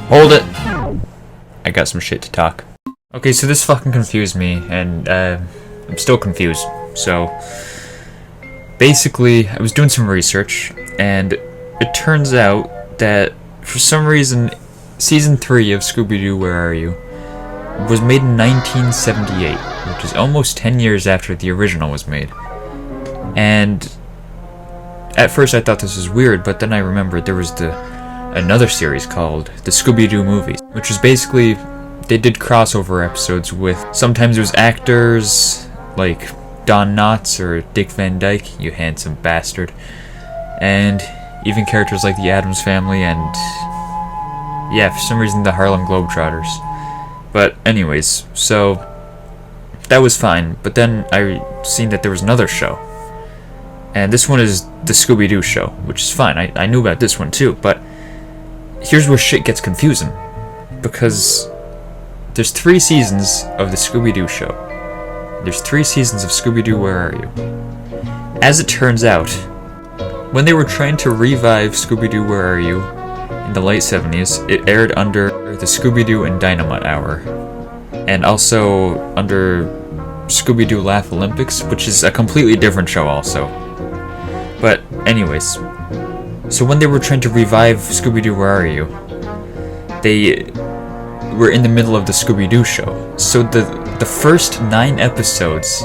Hold it! I got some shit to talk. Okay, so this fucking confused me, and I'm still confused. So, basically, I was doing some research, and it turns out that, for some reason, Season 3 of Scooby-Doo, Where Are You? Was made in 1978, which is almost 10 years after the original was made. And at first I thought this was weird, but then I remembered there was another series called the Scooby-Doo movies, which is basically, they did crossover episodes with, sometimes it was actors like Don Knotts or Dick Van Dyke, you handsome bastard, and even characters like the Addams Family and, yeah, for some reason the Harlem Globetrotters. But anyways, so that was fine, but then I seen that there was another show, and this one is the Scooby-Doo show, which is fine. I knew about this one too, but here's where shit gets confusing, because there's 3 seasons of the Scooby-Doo show. There's 3 seasons of Scooby-Doo, Where Are You? As it turns out, when they were trying to revive Scooby-Doo, Where Are You? In the late 70s, it aired under the Scooby-Doo and Dynamite Hour, and also under Scooby-Doo Laugh Olympics, which is a completely different show also. But anyways, so when they were trying to revive Scooby-Doo, Where Are You? They were in the middle of the Scooby-Doo show. So the first 9 episodes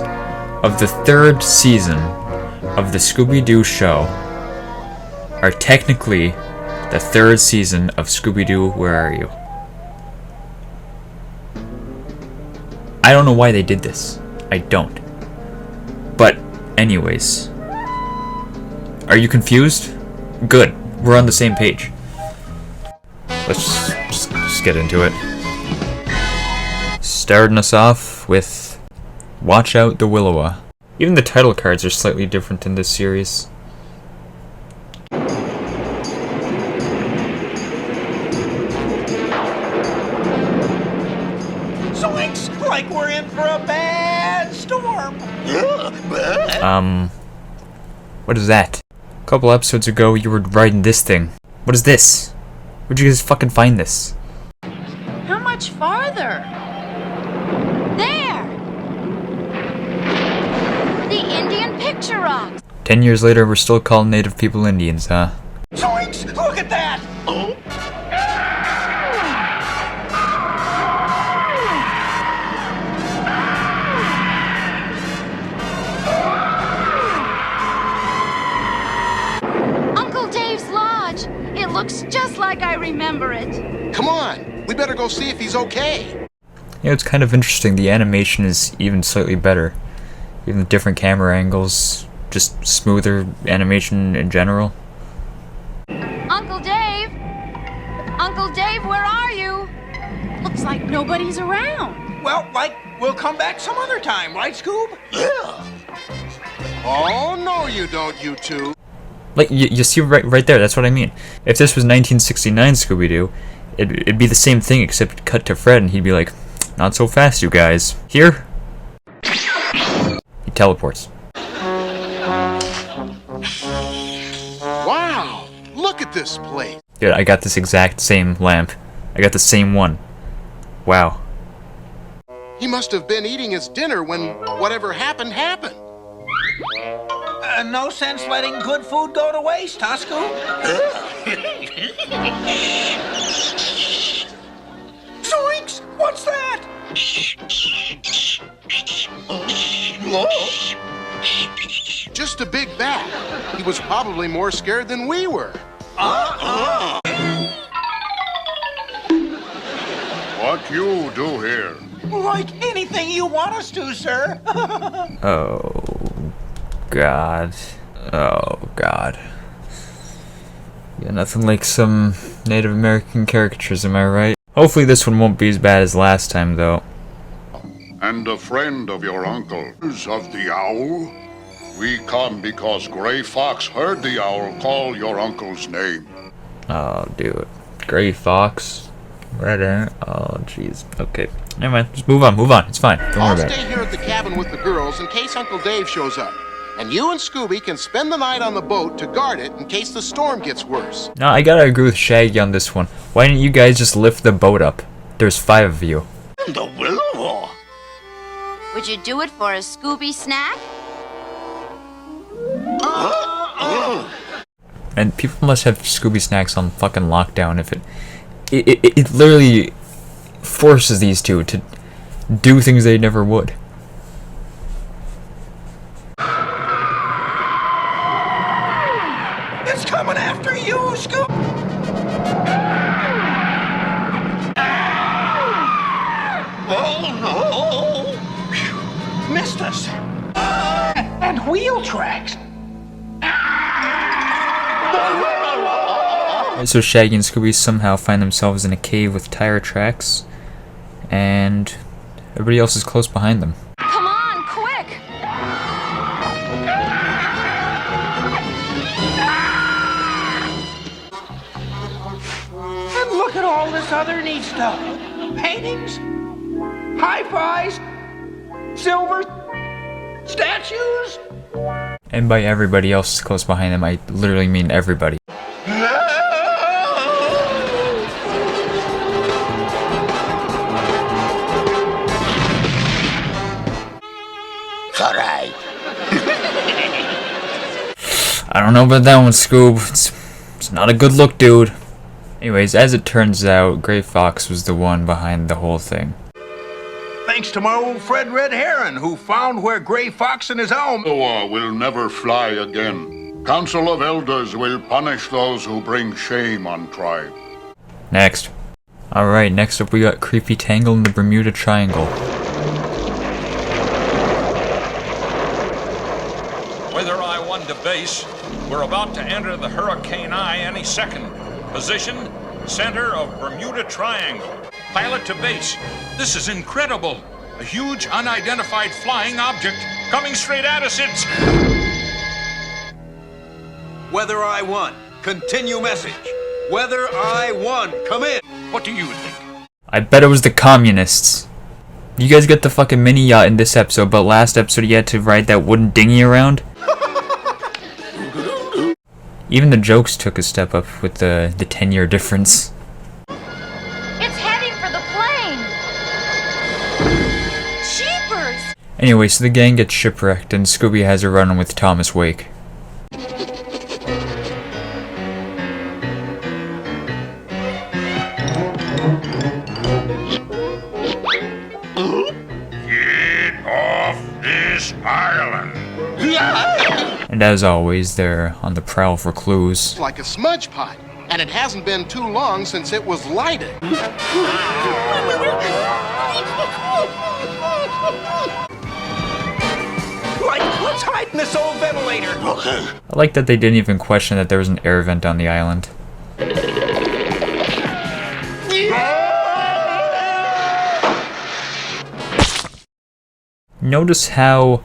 of the 3rd season of the Scooby-Doo show are technically the 3rd season of Scooby-Doo, Where Are You? I don't know why they did this. I don't. But anyways, are you confused? Good. We're on the same page. Let's just get into it. Starting us off with Watch Out the Willowa. Even the title cards are slightly different in this series. Like we're in for a bad storm. What is that? A couple episodes ago, you were riding this thing. What is this? Where'd you guys fucking find this? How much farther? There! The Indian picture rocks. 10 years later, we're still calling native people Indians, huh? Zoinks! Look at that! Oh. It looks just like I remember it. Come on, we better go see if he's okay. Yeah, it's kind of interesting. The animation is even slightly better. Even the different camera angles, just smoother animation in general. Uncle Dave! Uncle Dave, where are you? Looks like nobody's around. Well, like, we'll come back some other time, right, Scoob? Yeah. Oh, no you don't, you two. Like, you see right there, that's what I mean. If this was 1969 Scooby-Doo, it'd be the same thing, except cut to Fred and he'd be like, not so fast, you guys. Here? He teleports. Wow, look at this place. Dude, I got this exact same lamp. I got the same one. Wow. He must have been eating his dinner when whatever happened happened. No sense letting good food go to waste, huh, Scoob? Zoinks! What's that? Just a big bat. He was probably more scared than we were. What you do here? Like anything you want us to, sir. Oh, God. Oh, God. Yeah, nothing like some Native American caricatures, am I right? Hopefully this one won't be as bad as last time, though. And a friend of your uncle's of the owl? We come because Gray Fox heard the owl call your uncle's name. Oh, dude. Gray Fox. Red ant. Oh, jeez. Okay. Never mind. Just move on. Move on. It's fine. Don't worry I'll about it. stay here at the cabin with the girls in case Uncle Dave shows up. And you and Scooby can spend the night on the boat to guard it in case the storm gets worse. No, I gotta agree with Shaggy on this one. Why didn't you guys just lift the boat up? There's 5 of you. The Willow. Would you do it for a Scooby snack? And people must have Scooby snacks on fucking lockdown if it literally forces these two to do things they never would. It's coming after you, Scoob. Oh no! Phew. Missed us. And wheel tracks. So Shaggy and Scooby somehow find themselves in a cave with tire tracks, and everybody else is close behind them. Come on, quick! And look at all this other neat stuff. Paintings, hi-fis, silver, statues. And by everybody else close behind them, I literally mean everybody. Alright. I don't know about that one, Scoob. It's not a good look, dude. Anyways, as it turns out, Gray Fox was the one behind the whole thing. Thanks to my old friend Red Heron, who found where Gray Fox and his home. Noah will never fly again. Council of Elders will punish those who bring shame on tribe. Next. Alright, next up we got Creepy Tangle in the Bermuda Triangle. Weather I-1 to base. We're about to enter the Hurricane Eye any second. Position, center of Bermuda Triangle. Pilot to base. This is incredible. A huge unidentified flying object coming straight at us. It's... Weather I-1, continue message. Weather I-1, come in. What do you think? I bet it was the communists. You guys get the fucking mini yacht in this episode, but last episode you had to ride that wooden dinghy around? Even the jokes took a step up with the 10-year difference. It's heading for the plane! Jeepers! Anyway, so the gang gets shipwrecked and Scooby has a run-in with Thomas Wake. Get off this island! And as always, they're on the prowl for clues. Like a smudge pot, and it hasn't been too long since it was lighted. Like, let's hide in this old ventilator. Okay. I like that they didn't even question that there was an air vent on the island. Notice how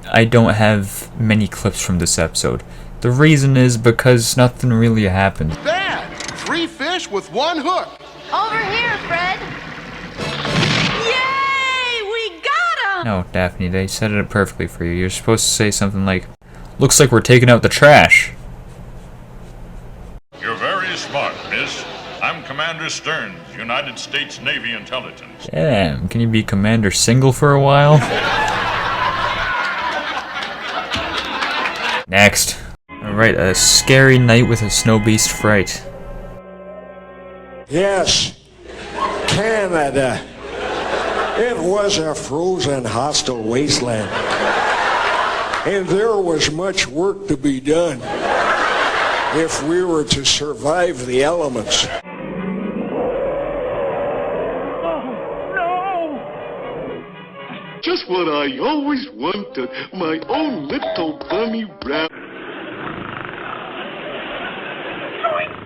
I don't have many clips from this episode. The reason is because nothing really happened. Dad, 3 fish with 1 hook. Over here, Fred! Yay! We got him! No, Daphne, they set it up perfectly for you. You're supposed to say something like, "Looks like we're taking out the trash." You're very smart, miss. I'm Commander Stearns, United States Navy Intelligence. Damn, can you be Commander Single for a while? Next. Alright, a scary night with a snow beast fright. Yes, Canada. It was a frozen, hostile wasteland. And there was much work to be done if we were to survive the elements. Just what I always wanted, my own little bunny rabbit.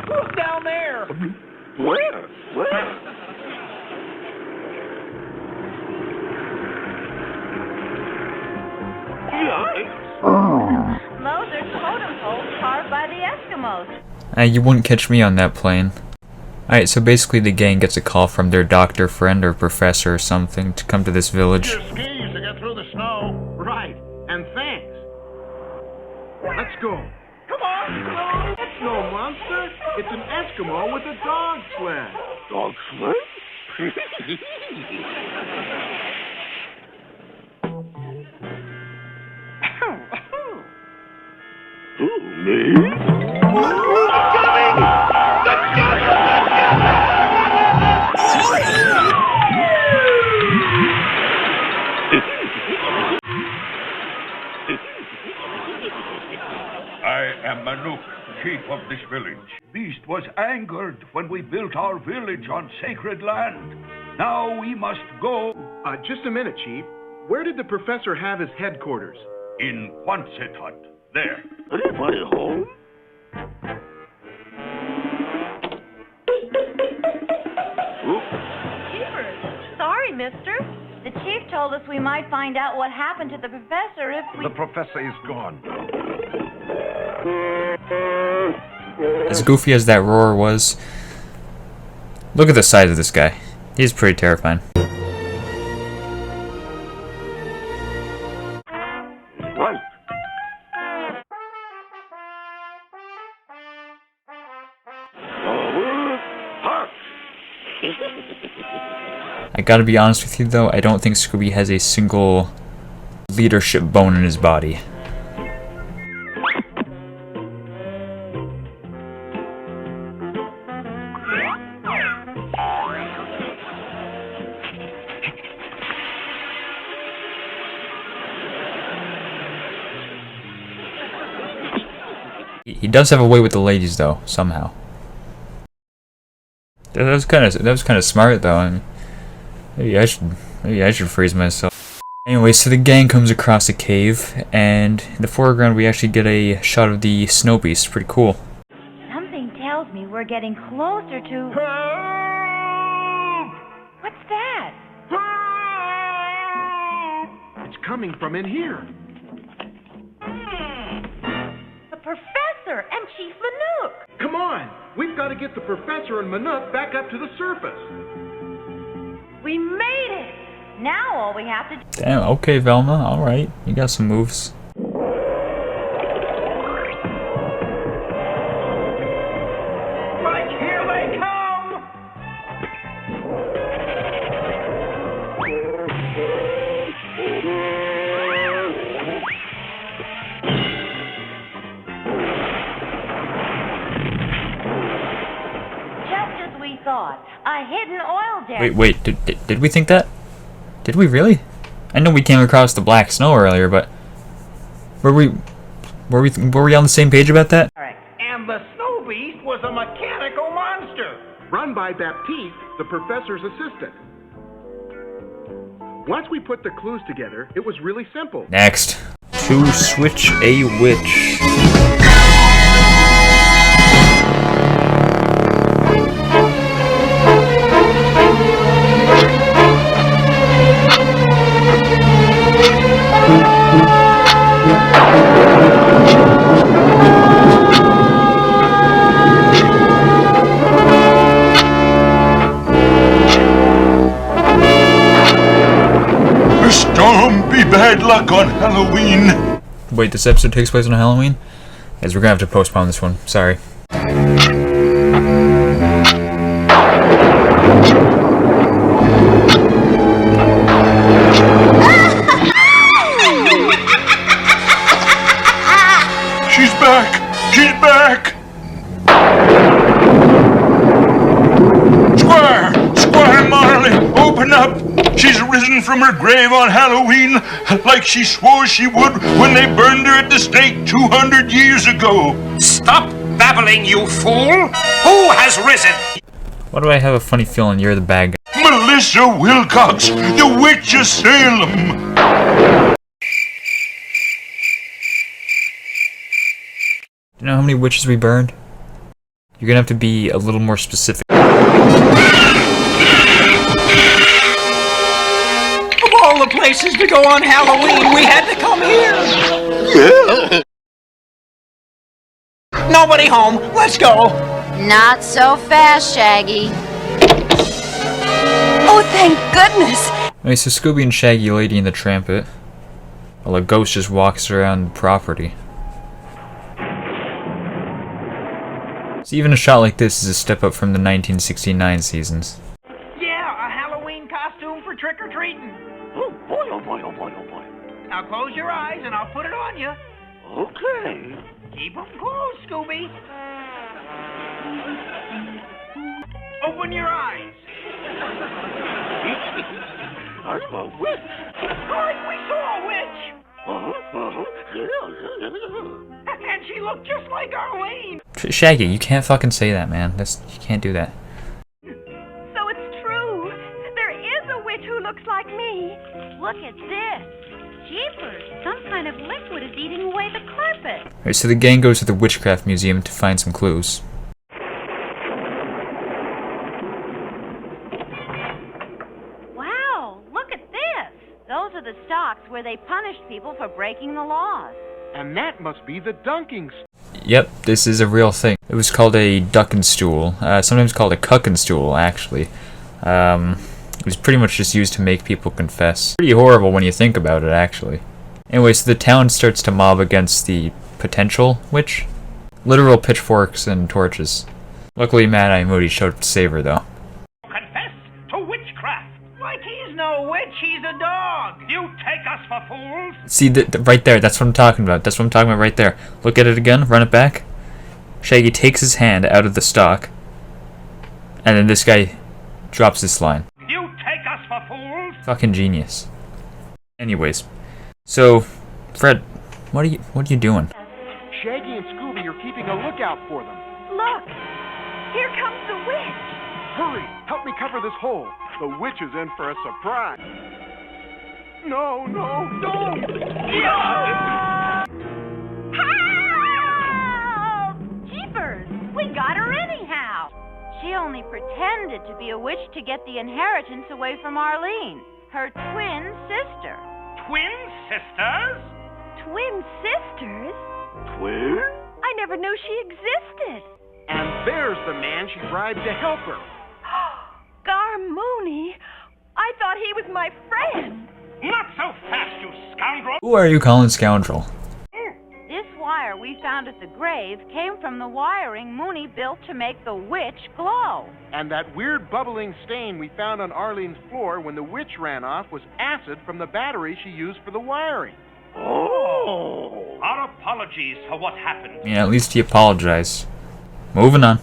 Who's down there? Where? Those are totem poles carved by the Eskimos. You wouldn't catch me on that plane. Alright, so basically the gang gets a call from their doctor friend or professor or something to come to this village. Skis to get through the snow. Right, and thanks. Let's go. Come on! It's no monster. It's an Eskimo with a dog sled. Dog sled? I am Manuk, chief of this village. Beast was angered when we built our village on sacred land. Now we must go. Just a minute, Chief. Where did the professor have his headquarters? In Ttfund. There. Anybody home? Jeepers. Sorry, mister. The chief told us we might find out what happened to the professor if we... The professor is gone. As goofy as that roar was, look at the size of this guy. He's pretty terrifying. I gotta be honest with you though, I don't think Scooby has a single leadership bone in his body. He does have a way with the ladies though, somehow. That was kind of smart though. I mean, maybe I should freeze myself. Anyway, so the gang comes across a cave, and in the foreground we actually get a shot of the snow beast. Pretty cool. Something tells me we're getting closer to... What's that? It's coming from in here. The professor and Chief Manuk. Come on! We've got to get the professor and Manuk back up to the surface. We made it! Now all we have to do... Damn, okay Velma, alright. You got some moves. Right, here they come! Just as we thought. A hidden oil derrick. Wait, did we think that? Did we really? I know we came across the black snow earlier, but were we on the same page about that? And the snow beast was a mechanical monster. Run by Baptiste, the professor's assistant. Once we put the clues together, it was really simple. Next. To switch a witch. Don't be bad luck on Halloween. Wait, this episode takes place on Halloween? Guys, we're gonna have to postpone this one. Sorry. She's back! She's back! Squire Marley, open up! She's risen from her grave on Halloween like she swore she would when they burned her at the stake 200 years ago. Stop babbling, you fool! Who has risen? Why do I have a funny feeling you're the bad guy? Melissa Wilcox, the Witch of Salem! Do you know how many witches we burned? You're gonna have to be a little more specific. Of all the places to go on Halloween, we had to come here! Nobody home, let's go! Not so fast, Shaggy. Oh, thank goodness! Okay, so Scooby and Shaggy Lady in the trumpet, while a ghost just walks around the property. So even a shot like this is a step up from the 1969 seasons. Yeah, a Halloween costume for trick-or-treating. Oh boy, oh boy, oh boy, oh boy. Now close your eyes and I'll put it on you. Okay. Keep them closed, Scooby. Open your eyes. I'm a witch. Right, we saw a witch. And she looked just like Arlene. Shaggy, you can't fucking say that, man. You can't do that. So it's true. There is a witch who looks like me. Look at this. Jeepers, some kind of liquid is eating away the carpet. Alright, so the gang goes to the Witchcraft Museum to find some clues. Wow, look at this. Those are the stocks where they punished people for breaking the laws. And that must be the dunking. Yep, this is a real thing. It was called a ducking stool, sometimes called a cucking stool, actually. It was pretty much just used to make people confess. Pretty horrible when you think about it, actually. Anyway, so the town starts to mob against the potential witch. Literal pitchforks and torches. Luckily, Mad Eye Moody showed up to save her, though. Confess to witchcraft. Like he's no witch, he's a dog. You take us for fools. See, right there, that's what I'm talking about. That's what I'm talking about right there. Look at it again, run it back. Shaggy takes his hand out of the stock. And then this guy drops this line. You take us for fools. Fucking genius. Anyways, so Fred, what are you doing? Shaggy and Scooby are keeping a lookout for them. Look, here comes the witch. Hurry, help me cover this hole. The witch is in for a surprise. No, don't! Help! Jeepers, we got her anyhow. She only pretended to be a witch to get the inheritance away from Arlene, her twin sister. Twin sisters? Twin sisters? Twin? I never knew she existed. And there's the man she bribed to help her. Garmooney, I thought he was my friend. Not so fast, you scoundrel! Who are you calling scoundrel? This wire we found at the grave came from the wiring Mooney built to make the witch glow. And that weird bubbling stain we found on Arlene's floor when the witch ran off was acid from the battery she used for the wiring. Oh! Our apologies for what happened. Yeah, at least he apologized. Moving on.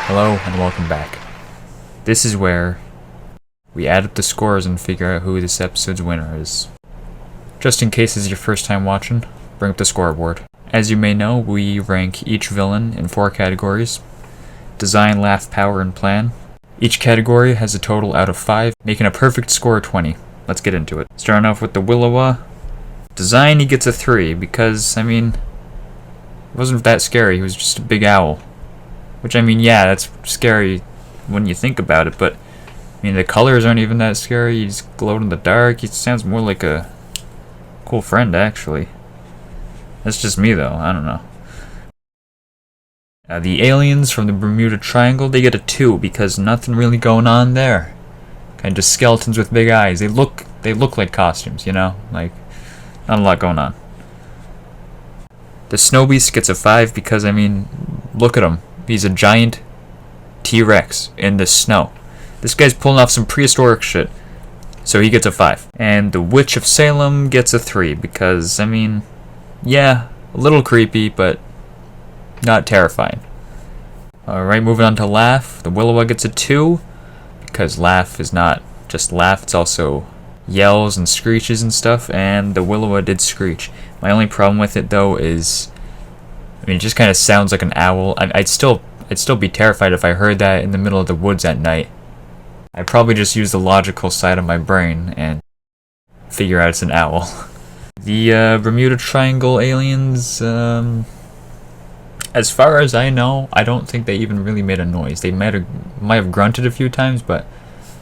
Hello and welcome back. This is where we add up the scores and figure out who this episode's winner is. Just in case this is your first time watching, bring up the scoreboard. As you may know, we rank each villain in 4 categories: design, laugh, power, and plan. Each category has a total out of 5, making a perfect score of 20. Let's get into it. Starting off with the Willowa. Design, he gets a 3 because, I mean, it wasn't that scary. He was just a big owl. Which, I mean, yeah, that's scary when you think about it, but, I mean, the colors aren't even that scary. He's glowed in the dark. He sounds more like a cool friend, actually. That's just me, though. I don't know. The aliens from the Bermuda Triangle, they get a 2 because nothing really going on there. Kind of just skeletons with big eyes. They look like costumes, you know? Like, not a lot going on. The Snow Beast gets a 5 because, I mean, look at him. He's a giant T-Rex in the snow. This guy's pulling off some prehistoric shit. So he gets a 5. And the Witch of Salem gets a 3 because, I mean, yeah, a little creepy, but not terrifying. Alright, moving on to Laugh. The Willowa gets a 2 because Laugh is not just laugh, it's also yells and screeches and stuff, and the Willowa did screech. My only problem with it, though, is, I mean, it just kind of sounds like an owl. I'd still be terrified if I heard that in the middle of the woods at night. I'd probably just use the logical side of my brain and figure out it's an owl. The Bermuda Triangle aliens, as far as I know, I don't think they even really made a noise. They might have grunted a few times, but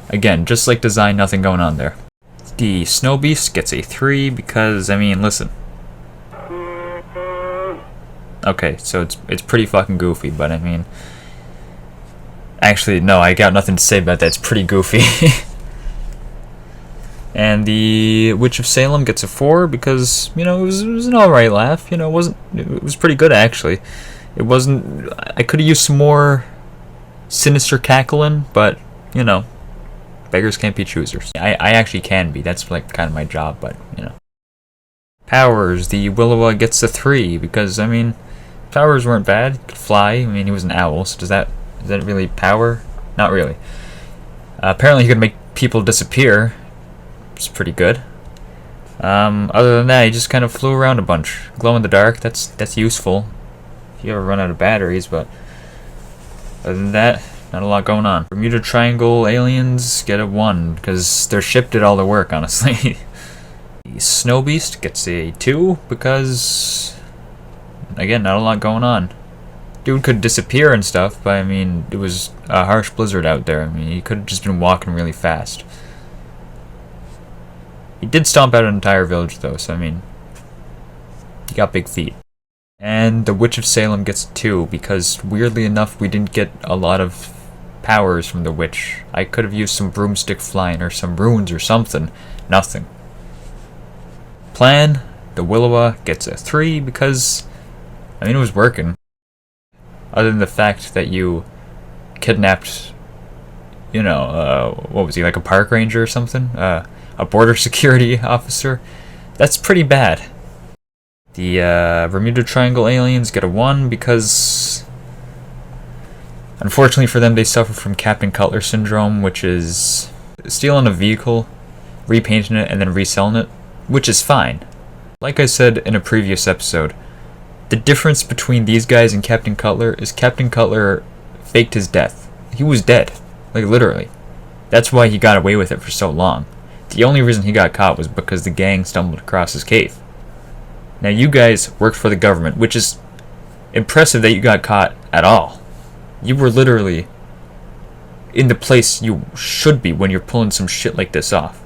again, just like design, nothing going on there. The Snow Beast gets a 3 because, I mean, listen. Okay, so it's pretty fucking goofy, but I mean, Actually, no, I got nothing to say about that. It's pretty goofy. And the Witch of Salem gets a 4 because, you know, it was an alright laugh. You know, it was pretty good, actually. It wasn't... I could have used some more sinister cackling, but, you know, beggars can't be choosers. I actually can be. That's, like, kind of my job, but, you know. Powers. The Willowa gets a 3 because, I mean, powers weren't bad. He could fly. I mean, he was an owl, so is that really power? Not really. Apparently he could make people disappear. It's pretty good. Other than that, he just kind of flew around a bunch. Glow in the dark, that's useful if you ever run out of batteries, but other than that, not a lot going on. Bermuda Triangle aliens get a 1 because their ship did all the work, honestly. The Snow Beast gets a 2 because, again, not a lot going on. Dude could disappear and stuff, but I mean, it was a harsh blizzard out there. I mean, he could have just been walking really fast. He did stomp out an entire village, though, so I mean, he got big feet. And the Witch of Salem gets 2 because, weirdly enough, we didn't get a lot of powers from the witch. I could have used some broomstick flying or some runes or something. Nothing. Plan, the Willowa gets a 3 because, I mean, it was working. Other than the fact that you kidnapped, you know, what was he, like a park ranger or something? A border security officer? That's pretty bad. The Bermuda Triangle aliens get a 1 because, unfortunately for them, they suffer from Captain Cutler syndrome, which is stealing a vehicle, repainting it, and then reselling it, which is fine. Like I said in a previous episode, the difference between these guys and Captain Cutler is Captain Cutler faked his death. He was dead. Like, literally. That's why he got away with it for so long. The only reason he got caught was because the gang stumbled across his cave. Now, you guys worked for the government, which is impressive that you got caught at all. You were literally in the place you should be when you're pulling some shit like this off.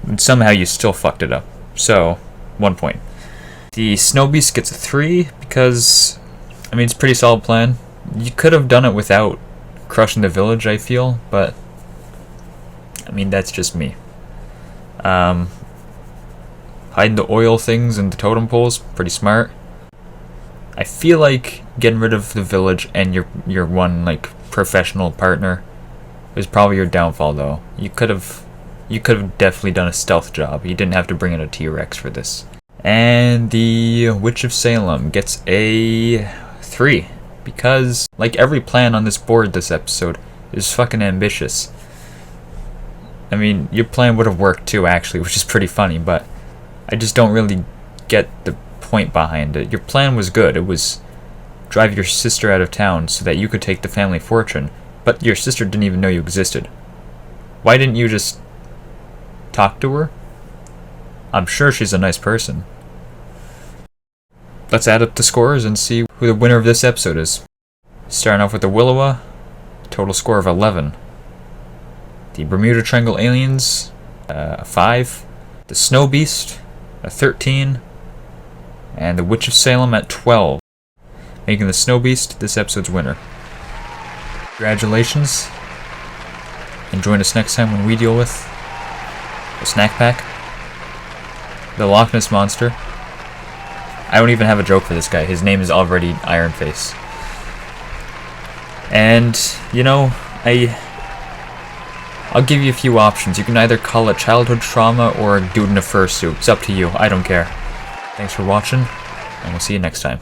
And somehow you still fucked it up. So, 1 point. The Snow Beast gets a 3 because, I mean, it's a pretty solid plan. You could have done it without crushing the village, I feel, but I mean, that's just me. Hiding the oil things and the totem poles, pretty smart. I feel like getting rid of the village and your one, like, professional partner is probably your downfall, though. You could have definitely done a stealth job. You didn't have to bring in a T-Rex for this. And the Witch of Salem gets a 3 because, like every plan on this board this episode, is fucking ambitious. I mean, your plan would have worked too, actually, which is pretty funny, but I just don't really get the point behind it. Your plan was good. It was drive your sister out of town so that you could take the family fortune, but your sister didn't even know you existed. Why didn't you just talk to her? I'm sure she's a nice person. Let's add up the scores and see who the winner of this episode is. Starting off with the Willowa, total score of 11. The Bermuda Triangle aliens, a 5. The Snow Beast, a 13. And the Witch of Salem at 12. Making the Snow Beast this episode's winner. Congratulations. And join us next time when we deal with a snack pack, the Loch Ness Monster. I don't even have a joke for this guy. His name is already Iron Face. And, you know, I'll give you a few options. You can either call it childhood trauma or a dude in a fursuit. It's up to you. I don't care. Thanks for watching, and we'll see you next time.